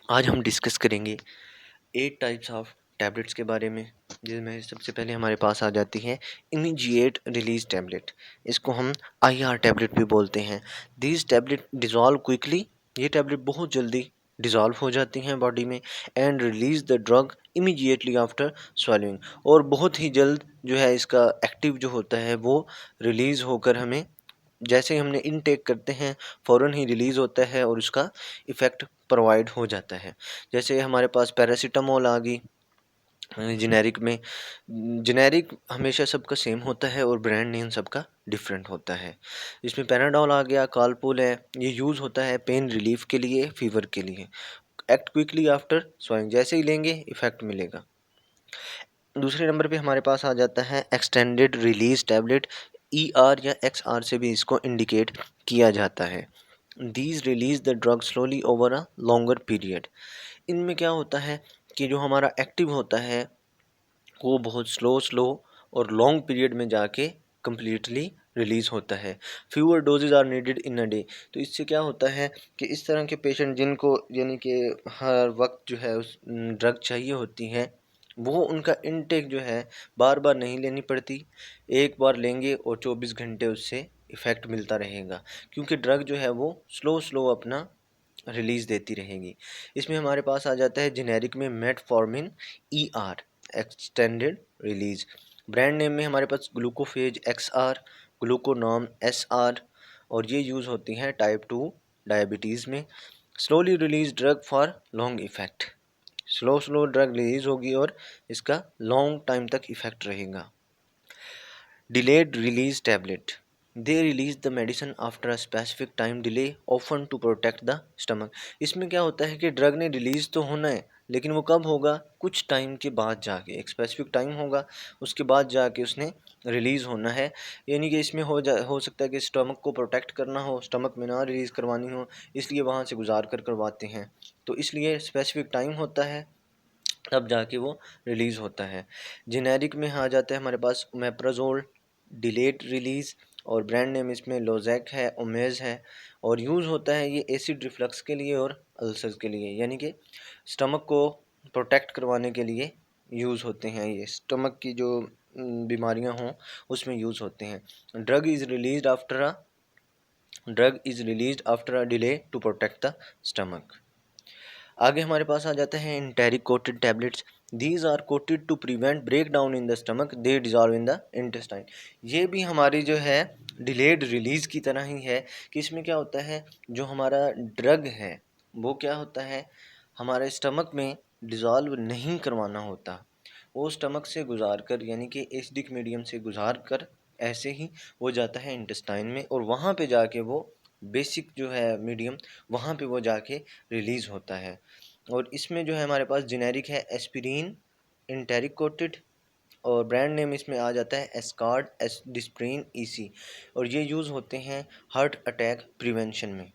आज हम डिस्कस करेंगे 8 टाइप्स ऑफ टैबलेट्स के बारे में, जिसमें सबसे पहले हमारे पास आ जाती है इमीडिएट रिलीज टैबलेट। इसको हम आईआर टैबलेट भी बोलते हैं। दीज टैबलेट डिज़ोल्व क्विकली, ये टैबलेट बहुत जल्दी डिज़ोल्व हो जाती हैं बॉडी में, and release the drug immediately after swallowing, और बहुत ही जल्द जो है इसका एक्टिव जो होता है वो रिलीज़ होकर हमें, जैसे ही हमने इनटेक करते हैं फ़ौरन ही रिलीज़ होता है और उसका इफ़ेक्ट प्रोवाइड हो जाता है। जैसे हमारे पास पैरासीटामोल आ गई जेनेरिक में। जेनेरिक हमेशा सबका सेम होता है और ब्रांड नेम सबका डिफरेंट होता है। इसमें पैनाडोल आ गया, कालपुल है, ये यूज़ होता है पेन रिलीफ के लिए, फीवर के लिए। एक्ट क्विकली आफ्टर स्वाइंग, जैसे ही लेंगे इफ़ेक्ट मिलेगा। दूसरे नंबर पे हमारे पास आ जाता है एक्सटेंडेड रिलीज टैबलेट। ER या XR से भी इसको इंडिकेट किया जाता है। These release the drug slowly over a longer period. इनमें क्या होता है कि जो हमारा एक्टिव होता है वो बहुत स्लो और लॉन्ग पीरियड में जाके कम्प्लीटली रिलीज़ होता है। Fewer doses are needed in a day. तो इससे क्या होता है कि इस तरह के पेशेंट जिनको यानी कि हर वक्त जो है उस ड्रग चाहिए होती है, वो उनका इनटेक जो है बार बार नहीं लेनी पड़ती। एक बार लेंगे और 24 घंटे उससे इफ़ेक्ट मिलता रहेगा, क्योंकि ड्रग जो है वो स्लो अपना रिलीज़ देती रहेगी। इसमें हमारे पास आ जाता है जेनेरिक में metformin ER, extended release. Brand name में हमारे पास ग्लूकोफेज XR, ग्लूकोनॉम SR, और ये यूज़ होती हैं टाइप 2 डायबिटीज़ में। Slowly release drug for long effect, slow drug release होगी और इसका लॉन्ग टाइम तक इफ़ेक्ट रहेगा। Delayed release tablet, they release the medicine after a specific time delay often to protect the stomach. इसमें क्या होता है कि ड्रग ने रिलीज़ तो होना है, लेकिन वो कब होगा, कुछ टाइम के बाद जाके, एक स्पेसिफिक टाइम होगा उसके बाद जाके उसने रिलीज़ होना है। यानी कि इसमें हो सकता है कि स्टमक को प्रोटेक्ट करना हो, स्टमक में ना रिलीज़ करवानी हो, इसलिए वहाँ से गुजार कर करवाते हैं। तो इसलिए स्पेसिफिक टाइम होता है, तब जाके वो रिलीज़ होता है। जेनेरिक में आ जाता है हमारे पास मेप्राजोल, डिलेड रिलीज़, और ब्रांड नेम इसमें लोजैक है, ओमेज़ है, और यूज़ होता है ये एसिड रिफ्लक्स के लिए और अल्सर्स के लिए, यानी कि स्टमक को प्रोटेक्ट करवाने के लिए यूज़ होते हैं। ये स्टमक की जो बीमारियां हों उसमें यूज़ होते हैं। Drug is released after a delay to protect the stomach. आगे हमारे पास आ जाता है enteric coated tablets. These are coated to prevent break down in the stomach, they dissolve in the intestine. ये भी हमारी जो है डिलेड रिलीज की तरह ही है, कि इसमें क्या होता है, जो हमारा ड्रग है वो क्या होता है, हमारे स्टमक में डिज़ोल्व नहीं करवाना होता, वो स्टमक से गुजार कर, यानी कि एसिडिक मीडियम से गुजार कर ऐसे ही वो जाता है इंटेस्टाइन में, और वहाँ पे जाके वो बेसिक जो है मीडियम, वहाँ पे वो जाके रिलीज़ होता है। और इसमें जो है हमारे पास जेनेरिक है एस्पिरिन इंटेरिक कोटेड, और ब्रांड नेम इसमें आ जाता है एस्कार्ड डिस्प्रिन EC, और ये यूज़ होते हैं हार्ट अटैक प्रिवेंशन में।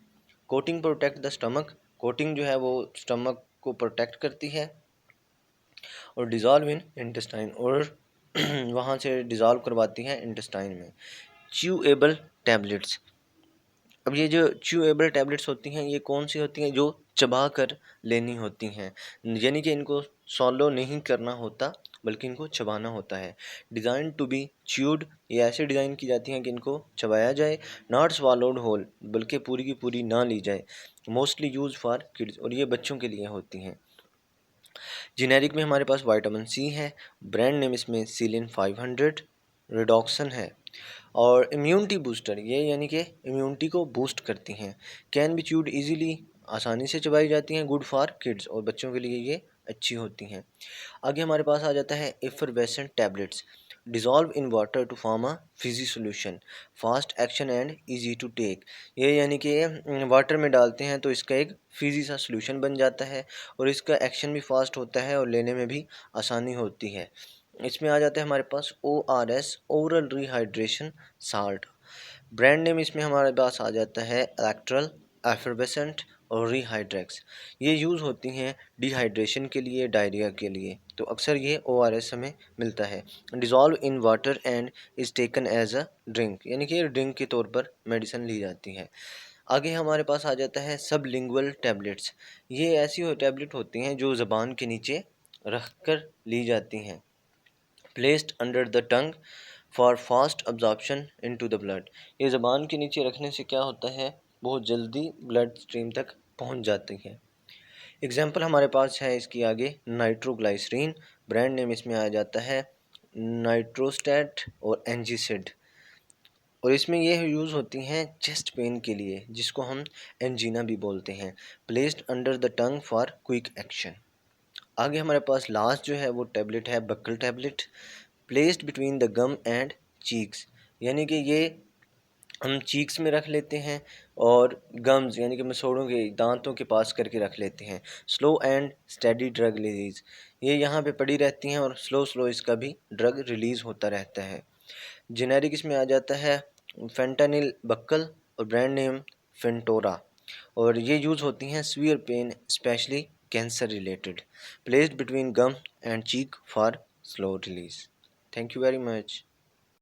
Coating protect the stomach, coating जो है वो स्टमक को प्रोटेक्ट करती है, और डिज़ोल्व इन इंटेस्टाइन, और वहाँ से डिज़ोल्व करवाती है इंटेस्टाइन में। च्यूएबल टैबलेट्स, अब ये जो च्यूएबल टैबलेट्स होती हैं ये कौन सी होती हैं, जो चबा कर लेनी होती हैं, यानी कि इनको सॉलो नहीं करना होता बल्कि इनको चबाना होता है। डिज़ाइन टू बी च्यूड, ये ऐसे डिज़ाइन की जाती हैं कि इनको चबाया जाए, नॉट स्वालोड होल, बल्कि पूरी की पूरी ना ली जाए। मोस्टली यूज़ फॉर किड्स, और ये बच्चों के लिए होती हैं। जेनेरिक में हमारे पास विटामिन C है, ब्रांड नेम इसमें सीलिन 500, रिडॉक्सन है, और इम्यूनिटी बूस्टर, ये यानी कि इम्यूनिटी को बूस्ट करती हैं। कैन बी च्यूड इजीली, आसानी से चबाई जाती हैं, गुड फॉर किड्स, और बच्चों के लिए ये अच्छी होती हैं। आगे हमारे पास आ जाता है effervescent tablets. Dissolve in water to form a fizzy solution, fast action and easy to take. ये यानी कि वाटर में डालते हैं तो इसका एक फिजी सा सोल्यूशन बन जाता है, और इसका एक्शन भी फास्ट होता है और लेने में भी आसानी होती है। इसमें आ जाता है हमारे पास ORS, oral rehydration salt. Brand name इसमें हमारे पास आ जाता है इलेक्ट्रल, एफरवेसेंट और रिहाइड्रेक्स। ये यूज़ होती हैं डिहाइड्रेशन के लिए, डायरिया के लिए, तो अक्सर ये ORS हमें मिलता है। Dissolve in water and is taken as a drink, यानी कि ड्रिंक के तौर पर मेडिसिन ली जाती है। आगे हमारे पास आ जाता है सबलिंगुअल टैबलेट्स। ये ऐसी टैबलेट होती हैं जो ज़बान के नीचे रख कर ली जाती हैं। Placed under the tongue for fast absorption into the blood. ये ज़बान के नीचे रखने से क्या होता है, बहुत जल्दी ब्लड स्ट्रीम तक पहुंच जाती है। एग्जाम्पल हमारे पास है इसकी आगे नाइट्रोग्लाइसरीन, ब्रांड नेम इसमें आ जाता है नाइट्रोस्टेट और एनजीसिड। और इसमें ये यूज़ होती हैं चेस्ट पेन के लिए, जिसको हम एंजीना भी बोलते हैं। Placed under the tongue for quick action. आगे हमारे पास लास्ट जो है वो टैबलेट है buccal tablet. Placed between the gum and cheeks, यानी कि ये हम चीक्स में रख लेते हैं और गम्स यानी कि मसोड़ों के दांतों के पास करके रख लेते हैं। Slow and steady drug release, ये यहाँ पे पड़ी रहती हैं और स्लो स्लो इसका भी ड्रग रिलीज़ होता रहता है। जेनेरिक इसमें आ जाता है फेंटानिल बक्कल और ब्रांड नेम फेंटोरा। और ये यूज़ होती हैं severe pain specially cancer related. Placed between gum and cheek for slow release. Thank you very much.